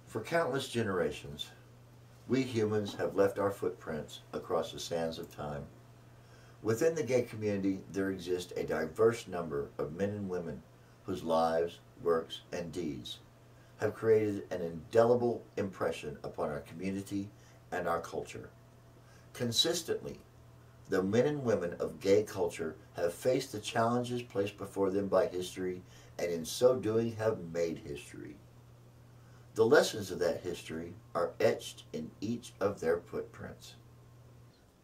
For countless generations, we humans have left our footprints across the sands of time. Within the gay community, there exists a diverse number of men and women whose lives, works, and deeds have created an indelible impression upon our community and our culture. Consistently, the men and women of gay culture have faced the challenges placed before them by history, and in so doing have made history. The lessons of that history are etched in each of their footprints.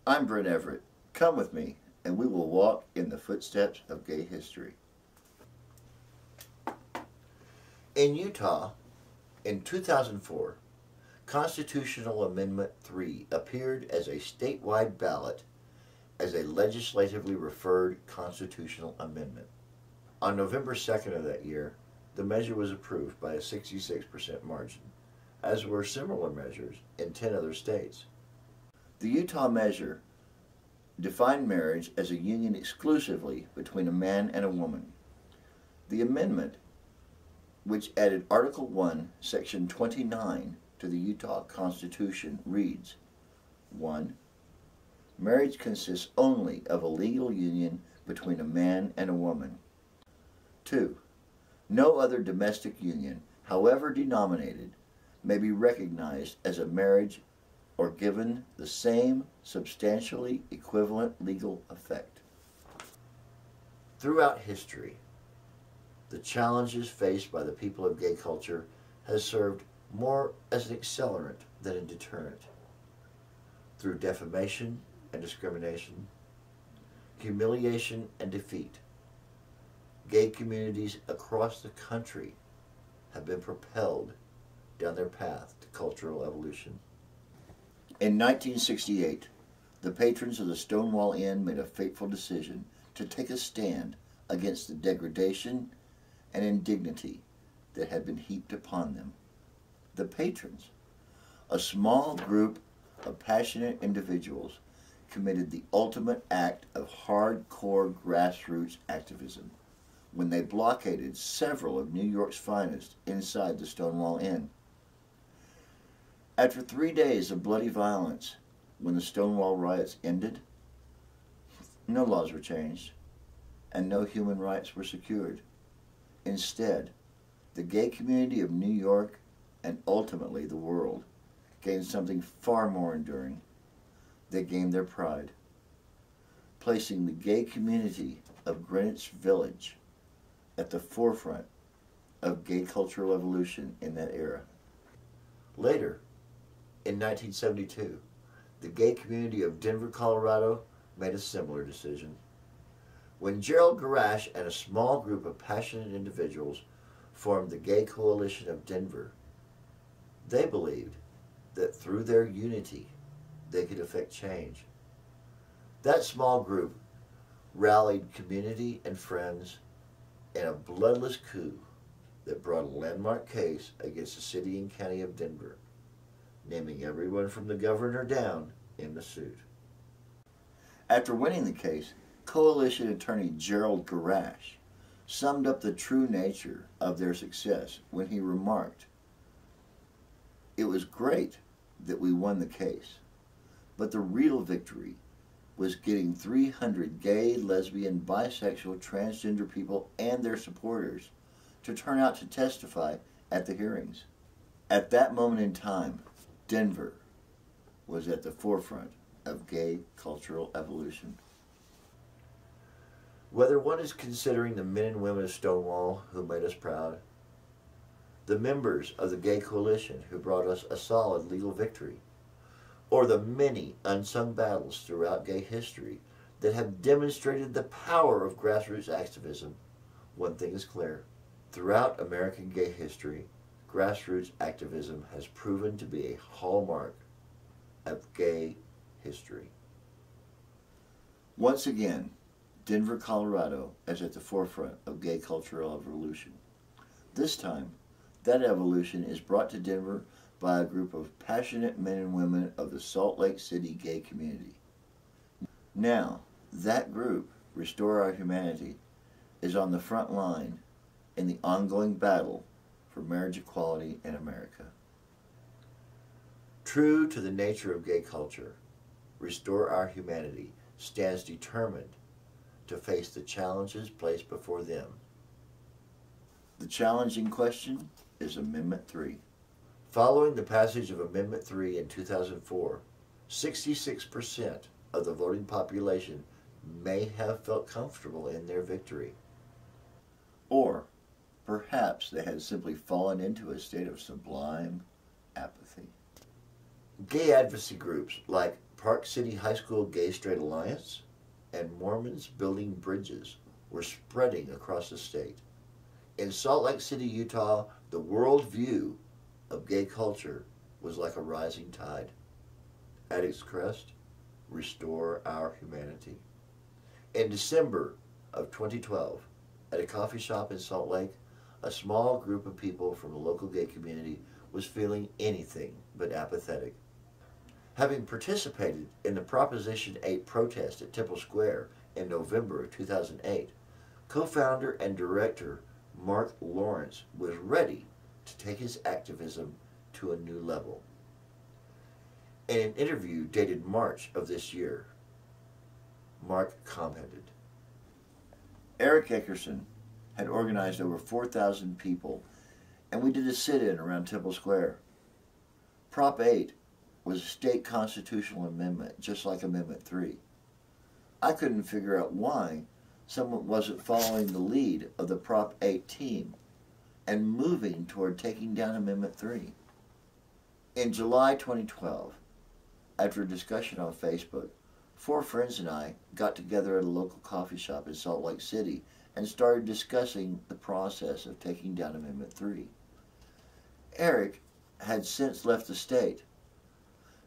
I'm Brent Everett. Come with me, and we will walk in the footsteps of gay history. In Utah, in 2004, Constitutional Amendment 3 appeared as a statewide ballot as a legislatively referred constitutional amendment. On November 2nd of that year, the measure was approved by a 66% margin, as were similar measures in 10 other states. The Utah measure defined marriage as a union exclusively between a man and a woman. The amendment, which added Article 1, Section 29 to the Utah Constitution, reads, 1. Marriage consists only of a legal union between a man and a woman. 2. No other domestic union, however denominated, may be recognized as a marriage or given the same substantially equivalent legal effect. Throughout history, the challenges faced by the people of gay culture has served more as an accelerant than a deterrent. Through defamation and discrimination, humiliation and defeat, gay communities across the country have been propelled down their path to cultural evolution. In 1968, the patrons of the Stonewall Inn made a fateful decision to take a stand against the degradation and indignity that had been heaped upon them. The patrons, a small group of passionate individuals, committed the ultimate act of hardcore grassroots activism when they blockaded several of New York's finest inside the Stonewall Inn. After 3 days of bloody violence, when the Stonewall riots ended, no laws were changed and no human rights were secured. Instead, the gay community of New York and ultimately the world gained something far more enduring. They gained their pride, placing the gay community of Greenwich Village at the forefront of gay cultural evolution in that era. Later, in 1972, the gay community of Denver, Colorado made a similar decision. When Gerald Garash and a small group of passionate individuals formed the Gay Coalition of Denver, they believed that through their unity, they could effect change. That small group rallied community and friends in a bloodless coup that brought a landmark case against the city and county of Denver, naming everyone from the governor down in the suit. After winning the case, Coalition attorney Gerald Garash summed up the true nature of their success when he remarked, "It was great that we won the case, but the real victory was getting 300 gay, lesbian, bisexual, transgender people and their supporters to turn out to testify at the hearings." At that moment in time, Denver was at the forefront of gay cultural evolution. Whether one is considering the men and women of Stonewall who made us proud, the members of the Gay Coalition who brought us a solid legal victory, or the many unsung battles throughout gay history that have demonstrated the power of grassroots activism, one thing is clear. Throughout American gay history, grassroots activism has proven to be a hallmark of gay history. Once again, Denver, Colorado is at the forefront of gay cultural evolution. This time, that evolution is brought to Denver by a group of passionate men and women of the Salt Lake City gay community. Now, that group, Restore Our Humanity, is on the front line in the ongoing battle for marriage equality in America. True to the nature of gay culture, Restore Our Humanity stands determined to face the challenges placed before them. The challenge in question is Amendment 3. Following the passage of Amendment 3 in 2004, 66% of the voting population may have felt comfortable in their victory. Or perhaps they had simply fallen into a state of sublime apathy. Gay advocacy groups like Park City High School Gay Straight Alliance and Mormons Building Bridges were spreading across the state. In Salt Lake City, Utah, the worldview of gay culture was like a rising tide. At its crest, Restore Our Humanity. In December of 2012, at a coffee shop in Salt Lake, a small group of people from the local gay community was feeling anything but apathetic. Having participated in the Proposition 8 protest at Temple Square in November of 2008, co-founder and director Mark Lawrence was ready to take his activism to a new level. In an interview dated March of this year, Mark commented, Eric Eckerson had organized over 4,000 people, and we did a sit-in around Temple Square. Prop 8 was a state constitutional amendment, just like Amendment 3. I couldn't figure out why someone wasn't following the lead of the Prop 8 team and moving toward taking down Amendment 3. In July 2012, after a discussion on Facebook, 4 friends and I got together at a local coffee shop in Salt Lake City and started discussing the process of taking down Amendment 3. Eric had since left the state,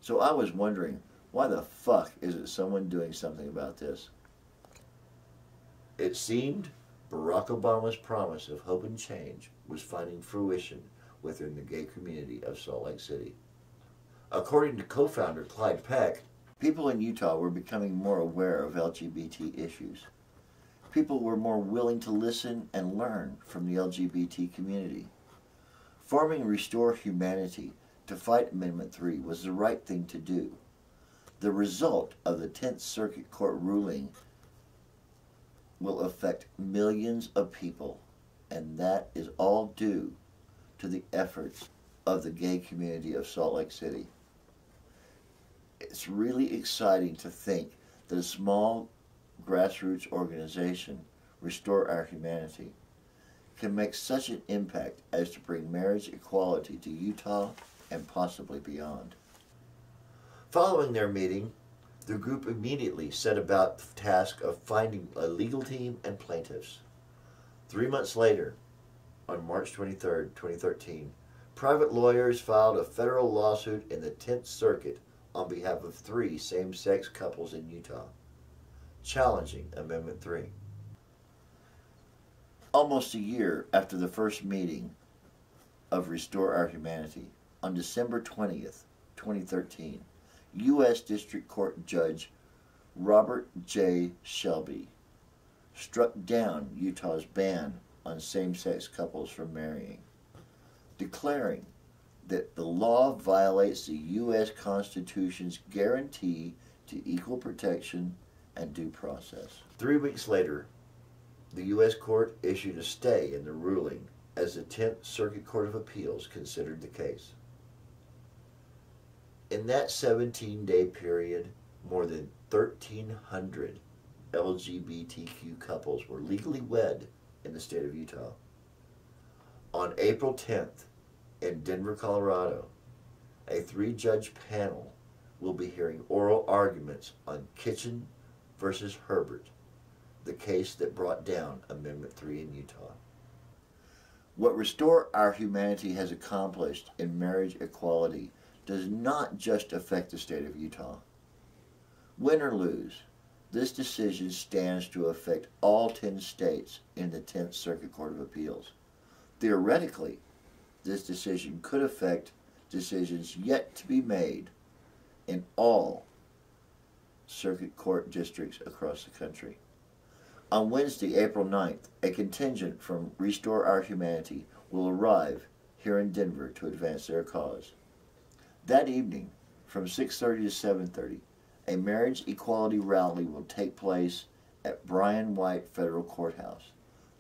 so I was wondering, why the fuck isn't someone doing something about this? It seemed Barack Obama's promise of hope and change was finding fruition within the gay community of Salt Lake City. According to co-founder Clyde Peck, people in Utah were becoming more aware of LGBT issues. People were more willing to listen and learn from the LGBT community. Forming Restore Humanity to fight Amendment 3 was the right thing to do. The result of the 10th Circuit Court ruling will affect millions of people, and that is all due to the efforts of the gay community of Salt Lake City. It's really exciting to think that a small grassroots organization, Restore Our Humanity, can make such an impact as to bring marriage equality to Utah and possibly beyond. Following their meeting, the group immediately set about the task of finding a legal team and plaintiffs. 3 months later, on March 23, 2013, private lawyers filed a federal lawsuit in the 10th Circuit on behalf of 3 same-sex couples in Utah, challenging Amendment 3. Almost a year after the first meeting of Restore Our Humanity, on December 20th, 2013, U.S. District Court Judge Robert J. Shelby struck down Utah's ban on same-sex couples from marrying, declaring that the law violates the U.S. Constitution's guarantee to equal protection and due process. 3 weeks later, the U.S. Court issued a stay in the ruling as the 10th Circuit Court of Appeals considered the case. In that 17-day period, more than 1,300 LGBTQ couples were legally wed in the state of Utah. On April 10th, in Denver, Colorado, a 3-judge panel will be hearing oral arguments on Kitchen versus Herbert, the case that brought down Amendment 3 in Utah. What Restore Our Humanity has accomplished in marriage equality does not just affect the state of Utah. Win or lose, this decision stands to affect all 10 states in the 10th Circuit Court of Appeals. Theoretically, this decision could affect decisions yet to be made in all circuit court districts across the country. On Wednesday, April 9th, a contingent from Restore Our Humanity will arrive here in Denver to advance their cause. That evening, from 6:30 to 7:30, a marriage equality rally will take place at Bryan White Federal Courthouse.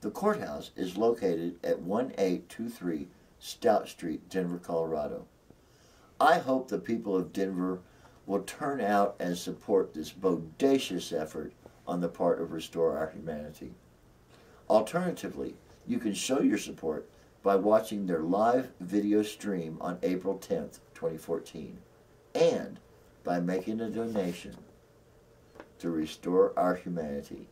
The courthouse is located at 1823 Stout Street, Denver, Colorado. I hope the people of Denver will turn out and support this bodacious effort on the part of Restore Our Humanity. Alternatively, you can show your support by watching their live video stream on April 10th, 2014, and by making a donation to Restore Our Humanity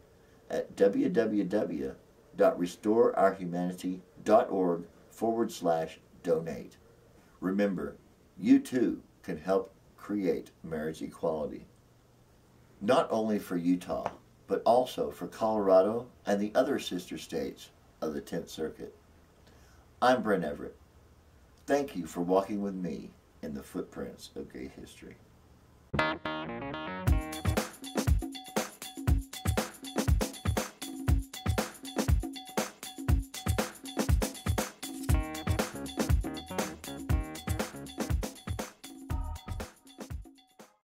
at www.restoreourhumanity.org/donate. Remember, you too can help create marriage equality, not only for Utah, but also for Colorado and the other sister states of the 10th Circuit. I'm Brent Everett. Thank you for walking with me in the footprints of gay history.